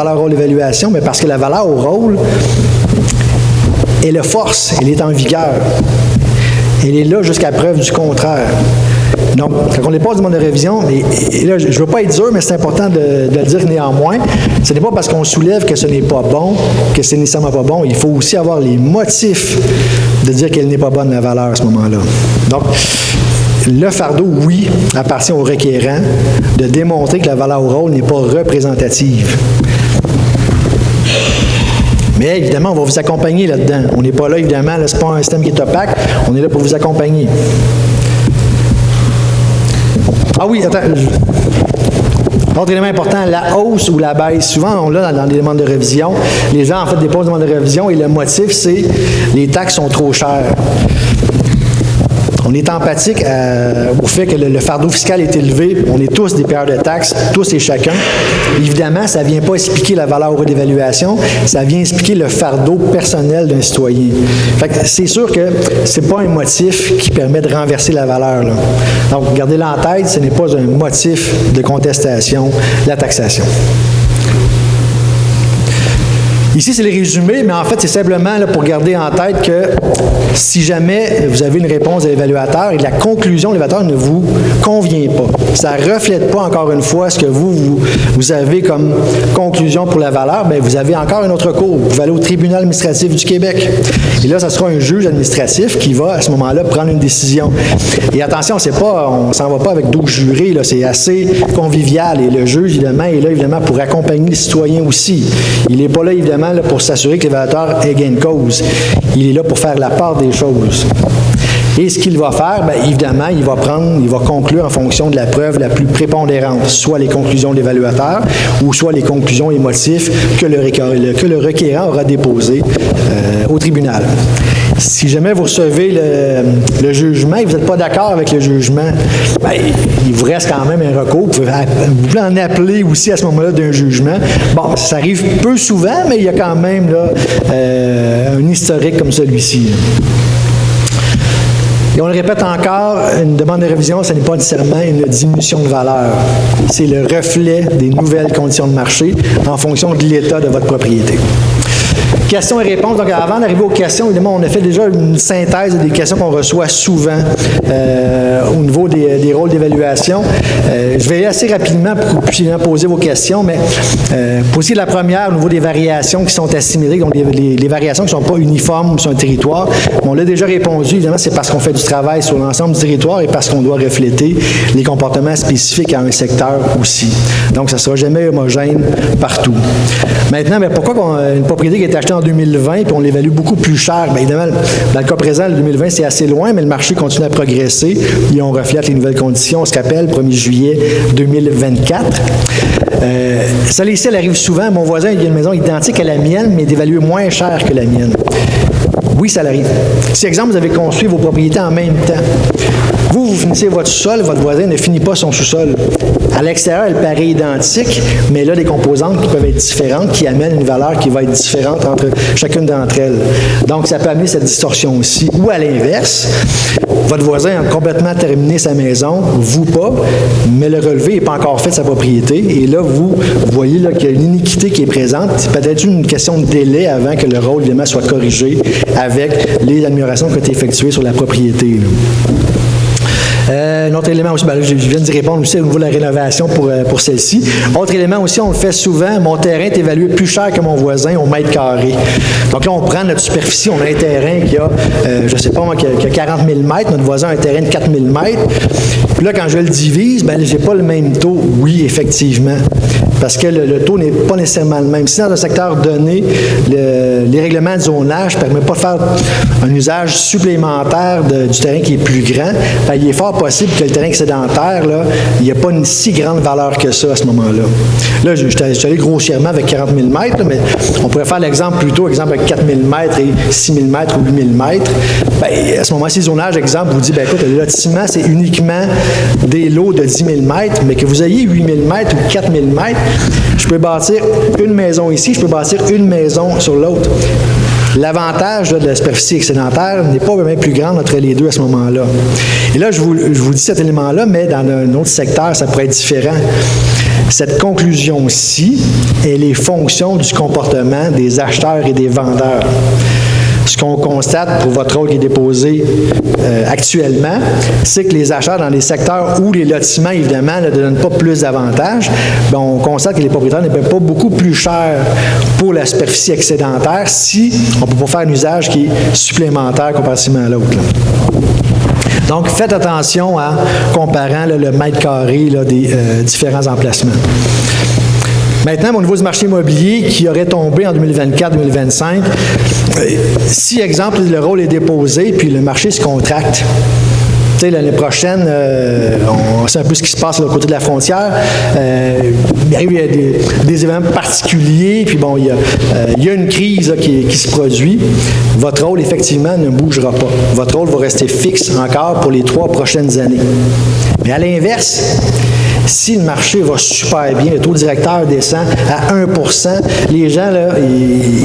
valeur au rôle d'évaluation? Mais parce que la valeur au rôle, elle a force, elle est en vigueur. Elle est là jusqu'à preuve du contraire. Donc, quand on dépasse du demande de révision, et là, je ne veux pas être dur, mais c'est important de le dire néanmoins, ce n'est pas parce qu'on soulève que ce n'est pas bon, que c'est nécessairement pas bon. Il faut aussi avoir les motifs de dire qu'elle n'est pas bonne, la valeur, à ce moment-là. Donc, le fardeau, oui, appartient au requérant de démontrer que la valeur au rôle n'est pas représentative. Mais évidemment, on va vous accompagner là-dedans. On n'est pas là, évidemment, ce n'est pas un système qui est opaque, on est là pour vous accompagner. Ah oui, attends. Autre élément important, la hausse ou la baisse. Souvent, on l'a dans les demandes de révision. Les gens, en fait, déposent des demandes de révision et le motif, c'est les taxes sont trop chères. On est empathique au fait que le fardeau fiscal est élevé. On est tous des payeurs de taxes, tous et chacun. Évidemment, ça ne vient pas expliquer la valeur au d'évaluation, ça vient expliquer le fardeau personnel d'un citoyen. Fait que c'est sûr que ce n'est pas un motif qui permet de renverser la valeur, là. Donc, gardez-le en tête, ce n'est pas un motif de contestation, la taxation. Ici, c'est les résumés, mais en fait, c'est simplement là, pour garder en tête que si jamais vous avez une réponse de l'évaluateur et la conclusion de l'évaluateur ne vous convient pas, ça ne reflète pas encore une fois ce que vous avez comme conclusion pour la valeur, bien, vous avez encore un autre cours. Vous pouvez aller au tribunal administratif du Québec. Et là, ça sera un juge administratif qui va, à ce moment-là, prendre une décision. Et attention, on ne s'en va pas avec 12 jurés, là, c'est assez convivial. Et le juge, évidemment, est là, évidemment, pour accompagner les citoyens aussi. Il n'est pas là, évidemment, là, pour s'assurer que l'évaluateur ait gain de cause. Il est là pour faire la part des choses. Et ce qu'il va faire, bien, évidemment, il va conclure en fonction de la preuve la plus prépondérante, soit les conclusions de l'évaluateur ou soit les conclusions et motifs que le requérant aura déposés au tribunal. Si jamais vous recevez le jugement et vous n'êtes pas d'accord avec le jugement, bien, il vous reste quand même un recours. Vous pouvez en appeler aussi à ce moment-là d'un jugement. Bon, ça arrive peu souvent, mais il y a quand même là, un historique comme celui-ci. Et on le répète encore, une demande de révision, ce n'est pas nécessairement une diminution de valeur. C'est le reflet des nouvelles conditions de marché en fonction de l'état de votre propriété. Questions et réponses. Donc, avant d'arriver aux questions, évidemment, on a fait déjà une synthèse des questions qu'on reçoit souvent au niveau des rôles d'évaluation. Je vais aller assez rapidement pour que vous puissiez poser vos questions, mais pour ce qui est de la première, au niveau des variations qui sont assimilées, donc les variations qui ne sont pas uniformes sur un territoire, on l'a déjà répondu. Évidemment, c'est parce qu'on fait du travail sur l'ensemble du territoire et parce qu'on doit refléter les comportements spécifiques à un secteur aussi. Donc, ça ne sera jamais homogène partout. Maintenant, bien, pourquoi une propriété qui est achetée en 2020 puis on l'évalue beaucoup plus cher? Bien, évidemment, dans le cas présent, le 2020, c'est assez loin, mais le marché continue à progresser et on reflète les nouvelles conditions. On se rappelle, 1er juillet 2024. Ça, ici, elle arrive souvent. Mon voisin, il a une maison identique à la mienne, mais d'évaluer moins cher que la mienne. Oui, ça l'arrive. Si, exemple, vous avez construit vos propriétés en même temps, vous finissez votre sous-sol, votre voisin ne finit pas son sous-sol. À l'extérieur, elle paraît identique, mais là, des composantes qui peuvent être différentes, qui amènent une valeur qui va être différente entre chacune d'entre elles. Donc, ça peut amener cette distorsion aussi. Ou à l'inverse, votre voisin a complètement terminé sa maison, vous pas, mais le relevé n'est pas encore fait de sa propriété. Et là, vous voyez là, qu'il y a une iniquité qui est présente. C'est peut-être une question de délai avant que le rôle, évidemment, soit corrigé avec les améliorations qui ont été effectuées sur la propriété, là. Un autre élément aussi, ben là, je viens d'y répondre aussi au niveau de la rénovation pour celle-ci. Autre élément aussi, on le fait souvent, mon terrain est évalué plus cher que mon voisin au mètre carré. Donc là, on prend notre superficie, on a un terrain qui a, je ne sais pas moi, qui a 40 000 mètres, notre voisin a un terrain de 4 000 mètres. Puis là, quand je le divise, ben je n'ai pas le même taux. Oui, effectivement. Parce que le taux n'est pas nécessairement le même. Si dans un secteur donné, les règlements de zonage ne permettent pas de faire un usage supplémentaire du terrain qui est plus grand, bien, il est fort possible que le terrain excédentaire, là, il n'y a pas une si grande valeur que ça à ce moment-là. Là, je suis allé grossièrement avec 40 000 mètres, là, mais on pourrait faire l'exemple plutôt, exemple avec 4 000 mètres et 6 000 mètres ou 8 000 mètres. Bien, à ce moment-ci, le zonage, exemple, vous dit, bien, écoute, le lotissement, c'est uniquement des lots de 10 000 mètres, mais que vous ayez 8 000 mètres ou 4 000 mètres, je peux bâtir une maison ici, je peux bâtir une maison sur l'autre. L'avantage de la superficie excédentaire n'est pas vraiment plus grande entre les deux à ce moment-là. Et là, je vous dis cet élément-là, mais dans un autre secteur, ça pourrait être différent. Cette conclusion-ci, elle est fonction du comportement des acheteurs et des vendeurs. Ce qu'on constate pour votre rôle qui est déposé actuellement, c'est que les acheteurs dans les secteurs où les lotissements, évidemment, ne donnent pas plus d'avantages, bien, on constate que les propriétaires ne paient pas beaucoup plus cher pour la superficie excédentaire si on ne peut pas faire un usage qui est supplémentaire comparativement à l'autre. Donc, faites attention en comparant le mètre carré des différents emplacements. Maintenant, au niveau du marché immobilier qui aurait tombé en 2024-2025, si, exemple, le rôle est déposé puis le marché se contracte, l'année prochaine, on sait un peu ce qui se passe de l'autre côté de la frontière. Il y a des événements particuliers, puis bon, il y a une crise qui se produit. Votre rôle, effectivement, ne bougera pas. Votre rôle va rester fixe encore pour les 3 prochaines années. Mais à l'inverse, si le marché va super bien, le taux directeur descend à 1 %, les gens, là,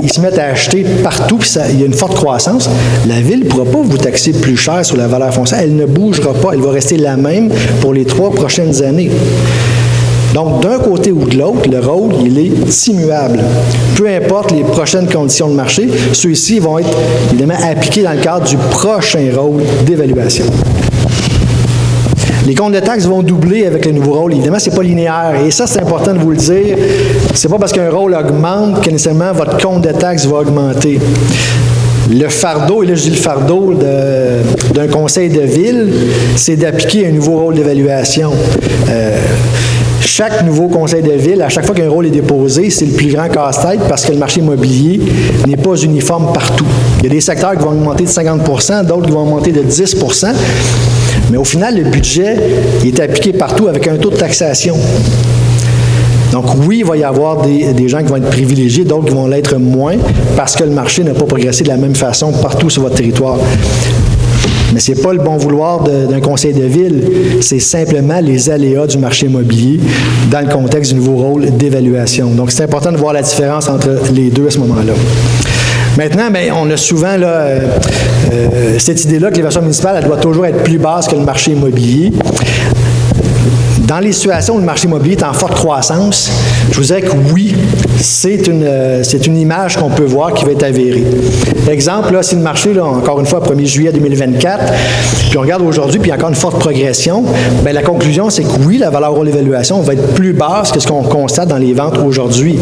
ils se mettent à acheter partout, puis il y a une forte croissance, la Ville ne pourra pas vous taxer plus cher sur la valeur foncière. Elle ne bougera pas. Elle va rester la même pour les 3 prochaines années. Donc, d'un côté ou de l'autre, le rôle, il est immuable. Peu importe les prochaines conditions de marché, ceux-ci vont être, évidemment, appliqués dans le cadre du prochain rôle d'évaluation. Les comptes de taxes vont doubler avec le nouveau rôle. Évidemment, ce n'est pas linéaire. Et ça, c'est important de vous le dire. Ce n'est pas parce qu'un rôle augmente que nécessairement votre compte de taxes va augmenter. Le fardeau, et là je dis le fardeau d'un conseil de ville, c'est d'appliquer un nouveau rôle d'évaluation. Chaque nouveau conseil de ville, à chaque fois qu'un rôle est déposé, c'est le plus grand casse-tête parce que le marché immobilier n'est pas uniforme partout. Il y a des secteurs qui vont augmenter de 50 %, d'autres qui vont augmenter de 10 %. Mais au final, le budget est appliqué partout avec un taux de taxation. Donc oui, il va y avoir des gens qui vont être privilégiés, d'autres qui vont l'être moins parce que le marché n'a pas progressé de la même façon partout sur votre territoire. Mais ce n'est pas le bon vouloir d'un conseil de ville, c'est simplement les aléas du marché immobilier dans le contexte du nouveau rôle d'évaluation. Donc c'est important de voir la différence entre les deux à ce moment-là. Maintenant, bien, on a souvent là, cette idée-là que l'évaluation municipale elle doit toujours être plus basse que le marché immobilier. Dans les situations où le marché immobilier est en forte croissance, je vous dirais que oui, c'est une image qu'on peut voir qui va être avérée. Exemple, là, si le marché, là, encore une fois, 1er juillet 2024, puis on regarde aujourd'hui, puis il y a encore une forte progression, bien, la conclusion, c'est que oui, la valeur de l'évaluation va être plus basse que ce qu'on constate dans les ventes aujourd'hui.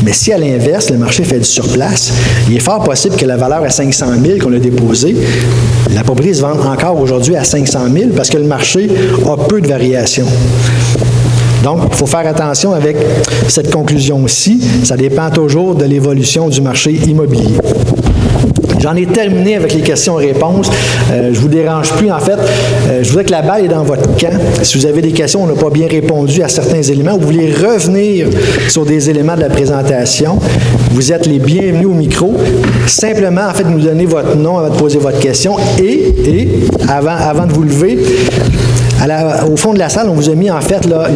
Mais si, à l'inverse, le marché fait du surplace, il est fort possible que la valeur à 500 000 qu'on a déposée, la propriété se vende encore aujourd'hui à 500 000 parce que le marché a peu de variations. Donc, il faut faire attention avec cette conclusion-ci. Ça dépend toujours de l'évolution du marché immobilier. J'en ai terminé avec les questions-réponses. Je ne vous dérange plus, en fait. Je voudrais que la balle est dans votre camp. Si vous avez des questions, on n'a pas bien répondu à certains éléments, ou vous voulez revenir sur des éléments de la présentation, vous êtes les bienvenus au micro. Simplement, en fait, nous donner votre nom avant de poser votre question. Et avant de vous lever, au fond de la salle, on vous a mis en fait là,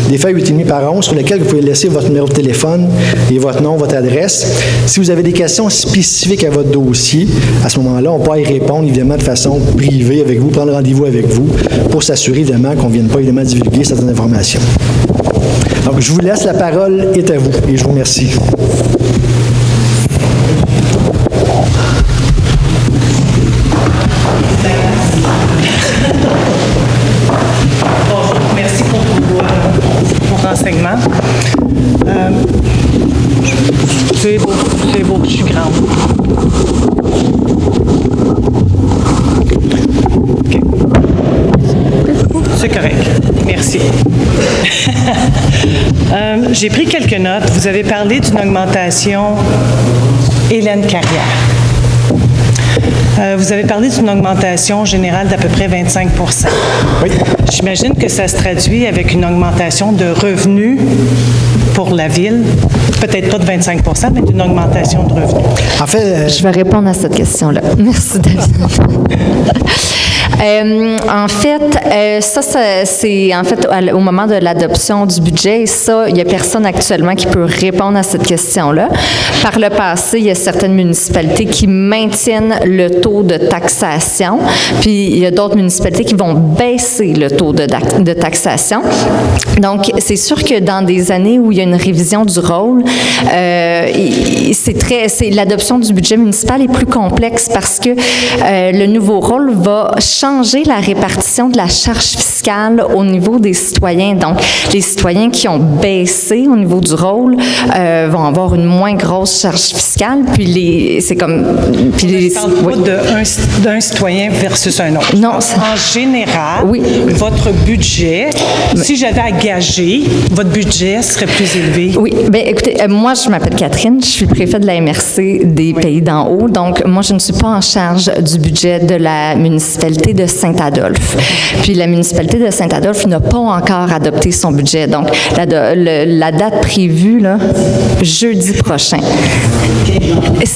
des feuilles 8,5 par 11 sur lesquelles vous pouvez laisser votre numéro de téléphone et votre nom, votre adresse. Si vous avez des questions spécifiques à votre dossier, à ce moment-là, on pourra y répondre évidemment de façon privée avec vous, prendre rendez-vous avec vous pour s'assurer évidemment qu'on ne vienne pas évidemment divulguer certaines informations. Donc, je vous laisse, la parole est à vous et je vous remercie. Renseignements. C'est beau, je suis grande. OK. C'est correct. Merci. J'ai pris quelques notes. Vous avez parlé d'une augmentation Hélène Carrière. Vous avez parlé d'une augmentation générale d'à peu près 25 %. Oui. J'imagine que ça se traduit avec une augmentation de revenus pour la Ville, peut-être pas de 25 %, mais d'une augmentation de revenus. En fait, je vais répondre à cette question-là. Merci, David. En fait, ça c'est en fait au moment de l'adoption du budget, ça, il n'y a personne actuellement qui peut répondre à cette question-là. Par le passé, il y a certaines municipalités qui maintiennent le taux de taxation, puis il y a d'autres municipalités qui vont baisser le taux de taxation. Donc, c'est sûr que dans des années où il y a une révision du rôle, l'adoption du budget municipal est plus complexe parce que le nouveau rôle va changer la répartition de la charge fiscale au niveau des citoyens. Donc, les citoyens qui ont baissé au niveau du rôle vont avoir une moins grosse charge fiscale. Puis c'est comme. Puis je ne parle pas d'un citoyen versus un autre. Non. En général, oui. Votre budget, si j'avais à gager, votre budget serait plus élevé. Oui. Bien, écoutez, moi, je m'appelle Catherine, je suis préfète de la MRC des Pays d'en haut. Donc, moi, je ne suis pas en charge du budget de la municipalité de Saint-Adolphe. Puis, la municipalité de Saint-Adolphe n'a pas encore adopté son budget. Donc, la date prévue, là, jeudi prochain.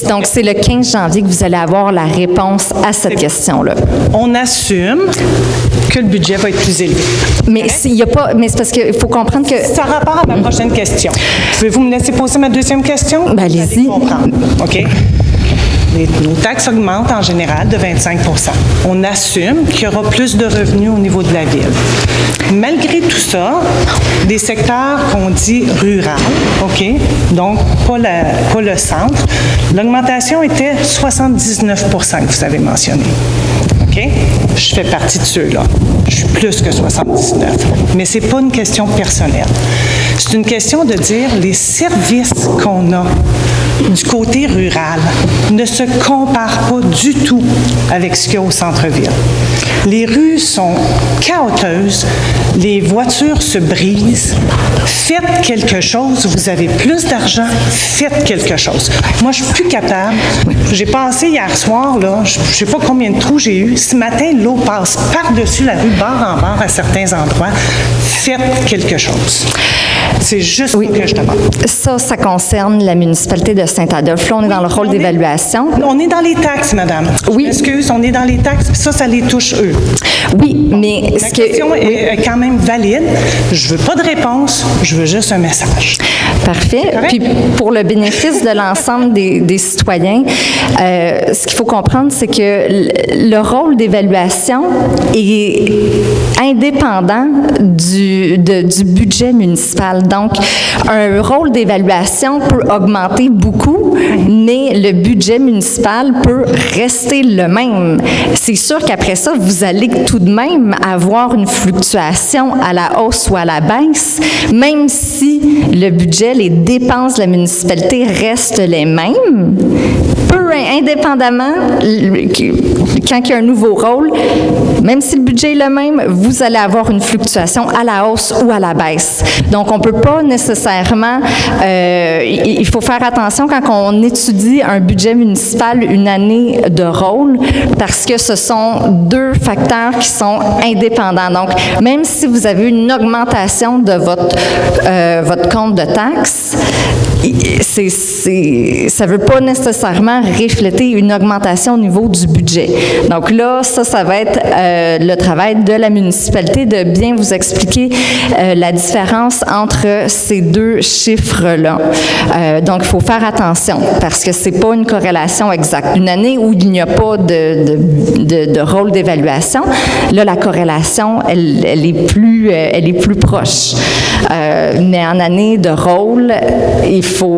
Donc, c'est le 15 janvier que vous allez avoir la réponse à cette question-là. On assume que le budget va être plus élevé. Mais s'il y a pas, mais c'est parce qu'il faut comprendre que... Ça a rapport à ma prochaine question. Pouvez-vous me laisser poser ma deuxième question? Ben, allez-y. OK. Nos taxes augmentent en général de 25 %. On assume qu'il y aura plus de revenus au niveau de la ville. Malgré tout ça, des secteurs qu'on dit rural, OK, donc pas le centre, l'augmentation était 79 % que vous avez mentionné. OK? Je fais partie de ceux-là. Je suis plus que 79. Mais ce n'est pas une question personnelle. C'est une question de dire les services qu'on a du côté rural ne se comparent pas du tout avec ce qu'il y a au centre-ville. Les rues sont chaotiques, les voitures se brisent. Faites quelque chose, vous avez plus d'argent, faites quelque chose. Moi, je suis plus capable. J'ai passé hier soir, là, je ne sais pas combien de trous j'ai eu. Ce matin, l'eau passe par-dessus la rue, bord en bord, à certains endroits. Faites quelque chose. C'est juste ce que je demande. Ça concerne la municipalité de Saint-Adolphe. Là, on est dans le rôle d'évaluation. On est dans les taxes, madame. Oui. Excuse, on est dans les taxes. Ça les touche eux. Oui, mais... La question est quand même valide. Je veux pas de réponse, je veux juste un message. Parfait. Puis pour le bénéfice de l'ensemble des citoyens, ce qu'il faut comprendre, c'est que le rôle d'évaluation est indépendant du budget municipal. Donc, un rôle d'évaluation peut augmenter beaucoup, mais le budget municipal peut rester le même. C'est sûr qu'après ça, vous allez tout de même avoir une fluctuation à la hausse ou à la baisse, même si le budget, les dépenses de la municipalité restent les mêmes. Indépendamment, quand il y a un nouveau rôle, même si le budget est le même, vous allez avoir une fluctuation à la hausse ou à la baisse. Donc, on ne peut pas nécessairement... il faut faire attention quand on étudie un budget municipal une année de rôle, parce que ce sont deux facteurs qui sont indépendants. Donc, même si vous avez une augmentation de votre compte de taxes, ça ne veut pas nécessairement refléter une augmentation au niveau du budget. Donc là, ça va être le travail de la municipalité de bien vous expliquer la différence entre ces deux chiffres-là. Donc, il faut faire attention parce que ce n'est pas une corrélation exacte. Une année où il n'y a pas de rôle d'évaluation, là, la corrélation, elle est plus proche. Mais en année de rôle,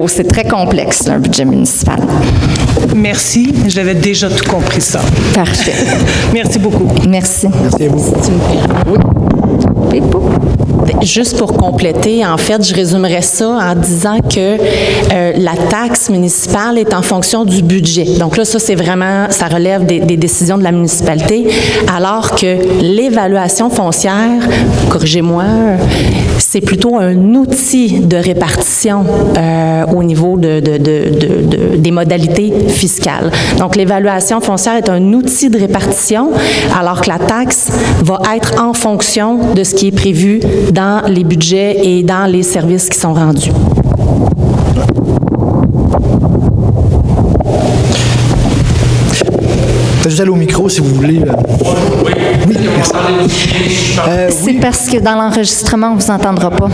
c'est très complexe, un budget municipal. Merci. J'avais déjà tout compris ça. Parfait. Merci beaucoup. Merci. Merci à vous. Oui. Juste pour compléter, en fait, je résumerais ça en disant que la taxe municipale est en fonction du budget. Donc là, ça relève des décisions de la municipalité, alors que l'évaluation foncière, corrigez-moi, c'est plutôt un outil de répartition au niveau des modalités fiscales. Donc, l'évaluation foncière est un outil de répartition, alors que la taxe va être en fonction de ce qui est prévu dans les budgets et dans les services qui sont rendus. Je juste aller au micro si vous voulez. Oui, merci. C'est parce que dans l'enregistrement, on ne vous entendra pas.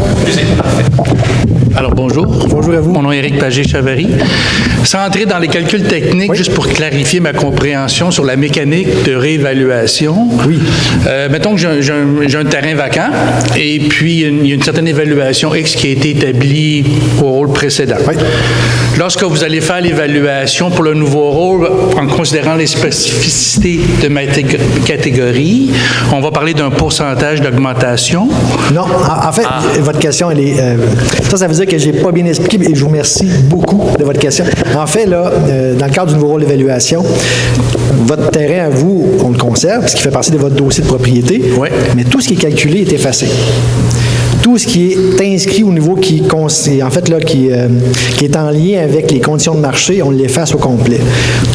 Alors, bonjour. Bonjour à vous. Mon nom est Éric Pagé-Chavary. Sans entrer dans les calculs techniques, juste pour clarifier ma compréhension sur la mécanique de réévaluation. Oui. Mettons que j'ai un terrain vacant et puis il y a une certaine évaluation X qui a été établie au rôle précédent. Oui. Lorsque vous allez faire l'évaluation pour le nouveau rôle, en considérant les spécificités de ma catégorie, on va parler d'un pourcentage d'augmentation. Non, en fait, votre question, elle est... ça veut dire que je n'ai pas bien expliqué, et je vous remercie beaucoup de votre question. En fait, là, dans le cadre du nouveau rôle d'évaluation, votre terrain à vous, on le conserve, parce qu'il fait partie de votre dossier de propriété, Oui. mais tout ce qui est calculé est effacé. Tout ce qui est inscrit au niveau qui est en lien avec les conditions de marché, on l'efface au complet.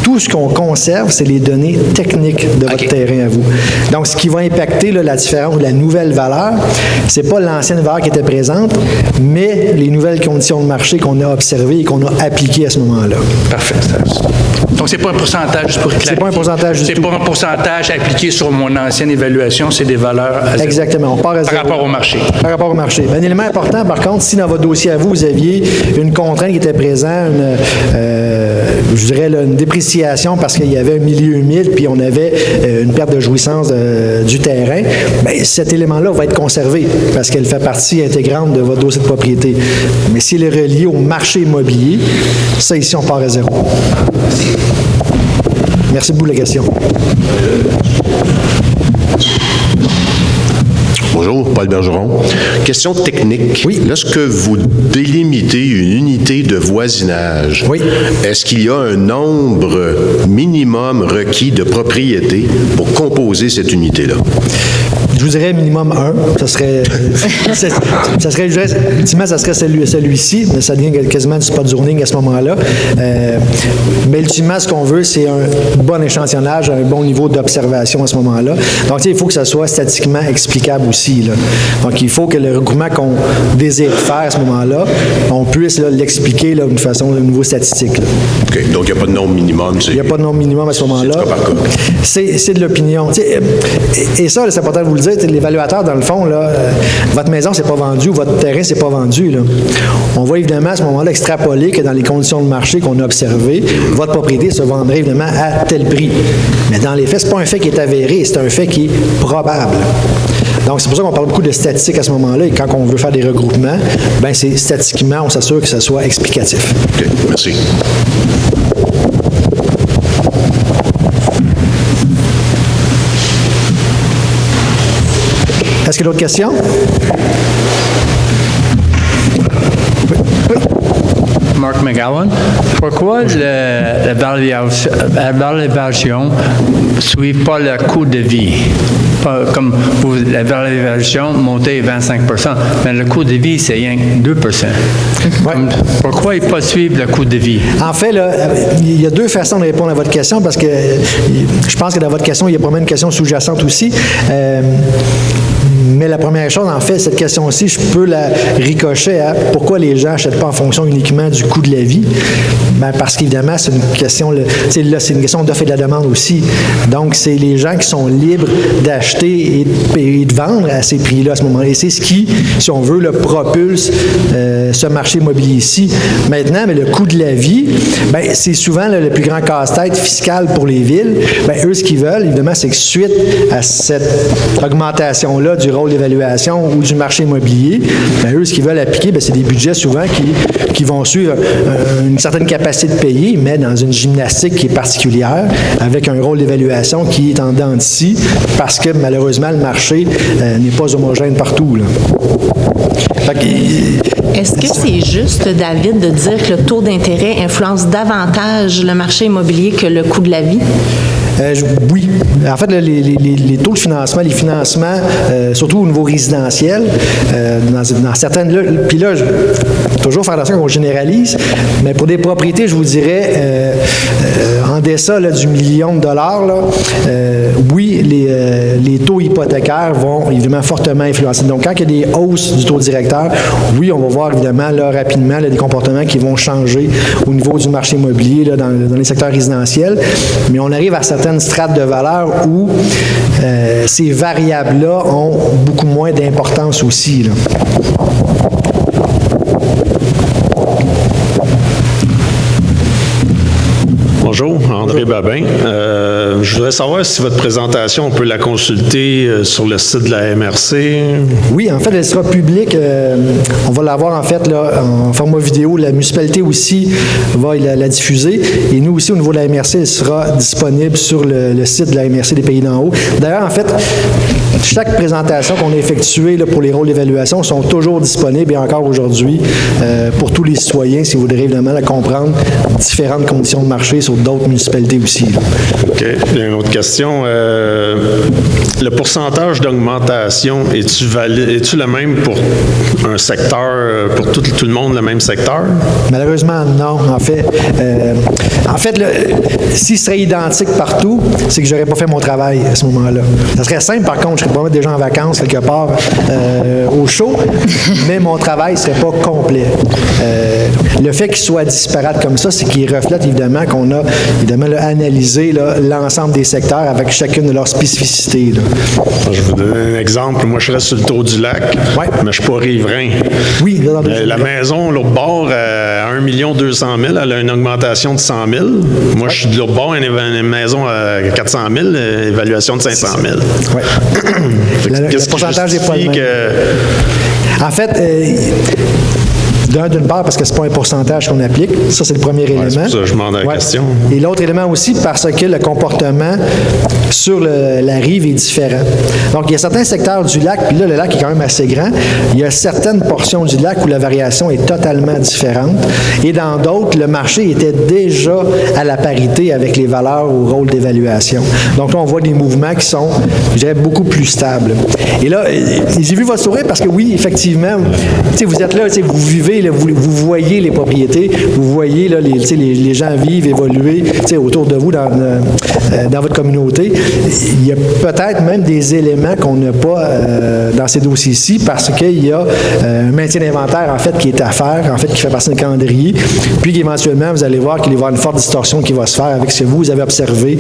Tout ce qu'on conserve, c'est les données techniques de votre terrain à vous. Donc, ce qui va impacter là, la différence, la nouvelle valeur, c'est pas l'ancienne valeur qui était présente, mais les nouvelles conditions de marché qu'on a observées et qu'on a appliquées à ce moment-là. Parfait. Donc, c'est pas un pourcentage, juste pour clarifier. C'est pas un pourcentage du tout. C'est pas un pourcentage appliqué sur mon ancienne évaluation, c'est des valeurs à zéro. Exactement. On part à zéro. Par rapport au marché. Par rapport au marché. Un élément important, par contre, si dans votre dossier à vous, vous aviez une contrainte qui était présente, je dirais une dépréciation parce qu'il y avait un milieu humide puis on avait une perte de jouissance du terrain, bien, cet élément-là va être conservé parce qu'elle fait partie intégrante de votre dossier de propriété. Mais s'il est relié au marché immobilier, ça ici, on part à zéro. Merci beaucoup de la question. Bonjour, Paul Bergeron. Question technique. Oui. Lorsque vous délimitez une unité de voisinage, Oui. est-ce qu'il y a un nombre minimum requis de propriété pour composer cette unité-là? Je vous dirais minimum 1. Ça serait, je dirais, ultimement, ça serait celui-ci, mais ça devient quasiment du spot zoning à ce moment-là. Mais ultimement, ce qu'on veut, c'est un bon échantillonnage, un bon niveau d'observation à ce moment-là. Donc, il faut que ça soit statistiquement explicable aussi, là. Donc, il faut que le regroupement qu'on désire faire à ce moment-là, on puisse là, l'expliquer là, d'une façon, au niveau statistique. Là. OK. Donc, il n'y a pas de nombre minimum. Il n'y a pas de nombre minimum à ce moment-là. C'est du cas par cas. C'est de l'opinion. Et ça, là, c'est important de vous le dire. L'évaluateur, dans le fond, là, votre maison, c'est pas vendu ou votre terrain, c'est pas vendu. Là. On va évidemment à ce moment-là extrapoler que dans les conditions de marché qu'on a observées, votre propriété se vendrait évidemment à tel prix. Mais dans les faits, c'est pas un fait qui est avéré, c'est un fait qui est probable. Donc, c'est pour ça qu'on parle beaucoup de statistiques à ce moment-là. Et quand on veut faire des regroupements, bien, c'est statistiquement, on s'assure que ça soit explicatif. OK. Merci. Est-ce qu'il y a d'autres questions? Mark McGowan. Pourquoi l'évaluation ne suit pas le coût de vie? Comme l'évaluation montée 25 %, mais le coût de vie, c'est rien que 2 %. Ouais. Pourquoi ne pas suivre le coût de vie? En fait, là, il y a deux façons de répondre à votre question parce que je pense que dans votre question, il y a probablement une question sous-jacente aussi. Mais la première chose, en fait, cette question-ci, je peux la ricocher à pourquoi les gens n'achètent pas en fonction uniquement du coût de la vie. Bien, parce qu'évidemment, c'est une question, c'est une question d'offre et de la demande aussi. Donc, c'est les gens qui sont libres d'acheter et de vendre à ces prix-là à ce moment-là. Et c'est ce qui, si on veut, le propulse ce marché immobilier-ci. Maintenant, mais le coût de la vie, bien, c'est souvent là, le plus grand casse-tête fiscal pour les villes. Bien, eux, ce qu'ils veulent, évidemment, c'est que suite à cette augmentation-là du rôle d'évaluation ou du marché immobilier, bien, eux, ce qu'ils veulent appliquer, bien, c'est des budgets souvent qui vont suivre une certaine capacité de payer, mais dans une gymnastique qui est particulière, avec un rôle d'évaluation qui est en dents de scie, parce que malheureusement, le marché n'est pas homogène partout, là. Est-ce que c'est juste, David, de dire que le taux d'intérêt influence davantage le marché immobilier que le coût de la vie? Oui. En fait, les taux de financement, les financements, surtout au niveau résidentiel, dans certaines... Puis là, toujours faire attention qu'on généralise, mais pour des propriétés, je vous dirais, en deçà là, du $1 million, là, oui, les taux hypothécaires vont évidemment fortement influencer. Donc, quand il y a des hausses du taux directeur, oui, on va voir évidemment là, rapidement là, des comportements qui vont changer au niveau du marché immobilier là, dans les secteurs résidentiels, mais on arrive à certaines strates de valeur où ces variables-là ont beaucoup moins d'importance aussi, là. Bonjour, André Babin. Je voudrais savoir si votre présentation, on peut la consulter sur le site de la MRC. Oui, en fait, elle sera publique. On va l'avoir, en fait, là, en format vidéo. La municipalité aussi va la diffuser. Et nous aussi, au niveau de la MRC, elle sera disponible sur le site de la MRC des Pays d'en haut. D'ailleurs, en fait, chaque présentation qu'on a effectuée là, pour les rôles d'évaluation sont toujours disponibles et encore aujourd'hui pour tous les citoyens, si vous voudrez évidemment là, comprendre différentes conditions de marché sur d'autres municipalités aussi, là. OK. Une autre question. Le pourcentage d'augmentation, est-tu le même pour un secteur, pour tout le monde, le même secteur? Malheureusement, non. En fait, s'il serait identique partout, c'est que j'aurais pas fait mon travail à ce moment-là. Ça serait simple, par contre, je serais pas mettre des gens en vacances quelque part au chaud, mais mon travail serait pas complet. Le fait qu'il soit disparate comme ça, c'est qu'il reflète évidemment qu'on a évidemment là, analysé là, l'ensemble des secteurs avec chacune de leurs spécificités, là. Je vais vous donner un exemple. Moi, je reste sur le tour du lac, ouais. Mais je ne suis pas riverain. Oui, la maison, l'autre bord, à 1 200 000, elle a une augmentation de 100 000. Moi, je suis de l'autre bord, une maison à 400 000, évaluation de 500 000. Oui. Le pourcentage n'est pas le même. En fait, d'une part, parce que ce n'est pas un pourcentage qu'on applique. Ça, c'est le premier élément. C'est pour ça que je demande la question. Et l'autre élément aussi, parce que le comportement sur la rive est différent. Donc, il y a certains secteurs du lac, puis là, le lac est quand même assez grand. Il y a certaines portions du lac où la variation est totalement différente. Et dans d'autres, le marché était déjà à la parité avec les valeurs au rôle d'évaluation. Donc là, on voit des mouvements qui sont, je dirais, beaucoup plus stables. Et là, j'ai vu votre sourire parce que oui, effectivement, vous êtes là, vous vivez, là, vous voyez les propriétés, vous voyez là, les gens vivent, évoluer autour de vous dans votre communauté. Il y a peut-être même des éléments qu'on n'a pas dans ces dossiers-ci parce qu'il y a un maintien d'inventaire en fait qui est à faire, en fait qui fait partie d'un calendrier, puis qu'éventuellement vous allez voir qu'il va y avoir une forte distorsion qui va se faire avec ce que vous avez observé,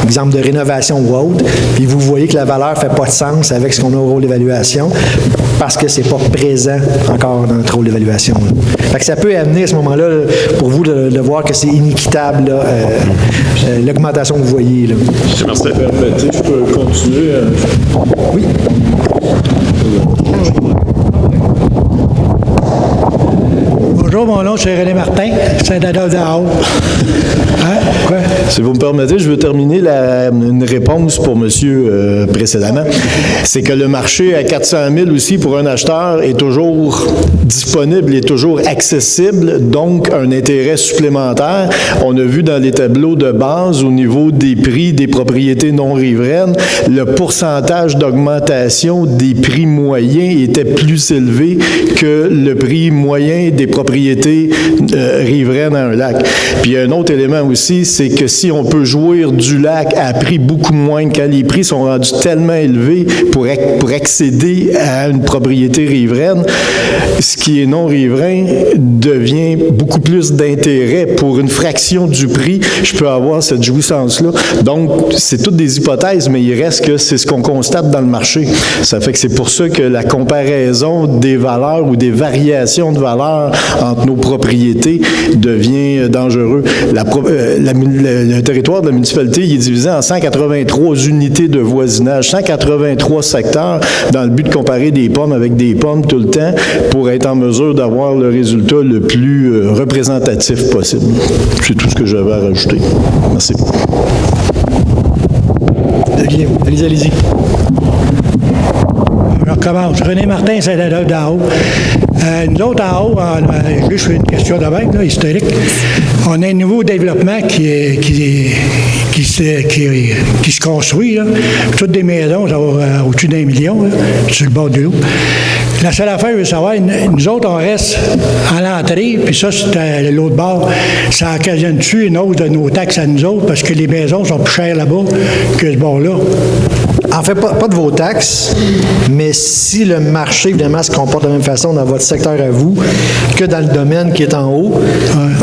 exemple de rénovation ou autre, puis vous voyez que la valeur ne fait pas de sens avec ce qu'on a au rôle d'évaluation parce que c'est pas présent encore dans notre rôle d'évaluation. Fait que ça peut amener à ce moment-là pour vous de voir que c'est inéquitable là, l'augmentation que vous voyez. Là. Merci. Je peux continuer? Oui. Bonjour, mon nom, c'est René Martin, Saint-Adolphe-d'en-Haut. Hein? Quoi? Si vous me permettez, je veux terminer une réponse pour monsieur précédemment. C'est que le marché à 400 000 aussi pour un acheteur est toujours disponible, est toujours accessible, donc un intérêt supplémentaire. On a vu dans les tableaux de base au niveau des prix des propriétés non riveraines, le pourcentage d'augmentation des prix moyens était plus élevé que le prix moyen des propriétés riveraines à un lac. Puis il y a un autre élément aussi, c'est que si on peut jouir du lac à prix beaucoup moins, quand les prix sont rendus tellement élevés pour accéder à une propriété riveraine, ce qui est non riverain devient beaucoup plus d'intérêt. Pour une fraction du prix, je peux avoir cette jouissance-là. Donc, c'est toutes des hypothèses, mais il reste que c'est ce qu'on constate dans le marché. Ça fait que c'est pour ça que la comparaison des valeurs ou des variations de valeurs entre nos propriétés devient dangereux. Le territoire de la municipalité, il est divisé en 183 unités de voisinage, 183 secteurs dans le but de comparer des pommes avec des pommes tout le temps pour être en mesure d'avoir le résultat le plus représentatif possible. C'est tout ce que j'avais à rajouter. Merci. Allez-y. Je recommence. René Martin, Saint-Adolphe-d'en-Haut. Nous autres, en haut, je fais une question de même, là, historique. On a un nouveau développement qui se construit. Là. Toutes des maisons, ça va au-dessus d'1 million, là, sur le bord de l'eau. La seule affaire, je veux savoir, nous autres, on reste à l'entrée, puis ça, c'est à l'autre bord. Ça occasionne-tu une hausse de nos taxes à nous autres, parce que les maisons sont plus chères là-bas que ce bord-là? En fait, pas de vos taxes, mais si le marché, évidemment, se comporte de la même façon dans votre secteur à vous que dans le domaine qui est en haut,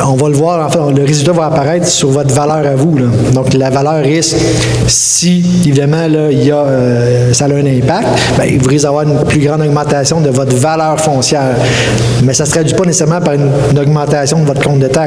on va le voir, en fait, le résultat va apparaître sur votre valeur à vous, là. Donc, la valeur risque, si, évidemment, là, ça a un impact, bien, vous risquez d'avoir une plus grande augmentation de votre valeur foncière. Mais ça ne se traduit pas nécessairement par une augmentation de votre compte de taxes.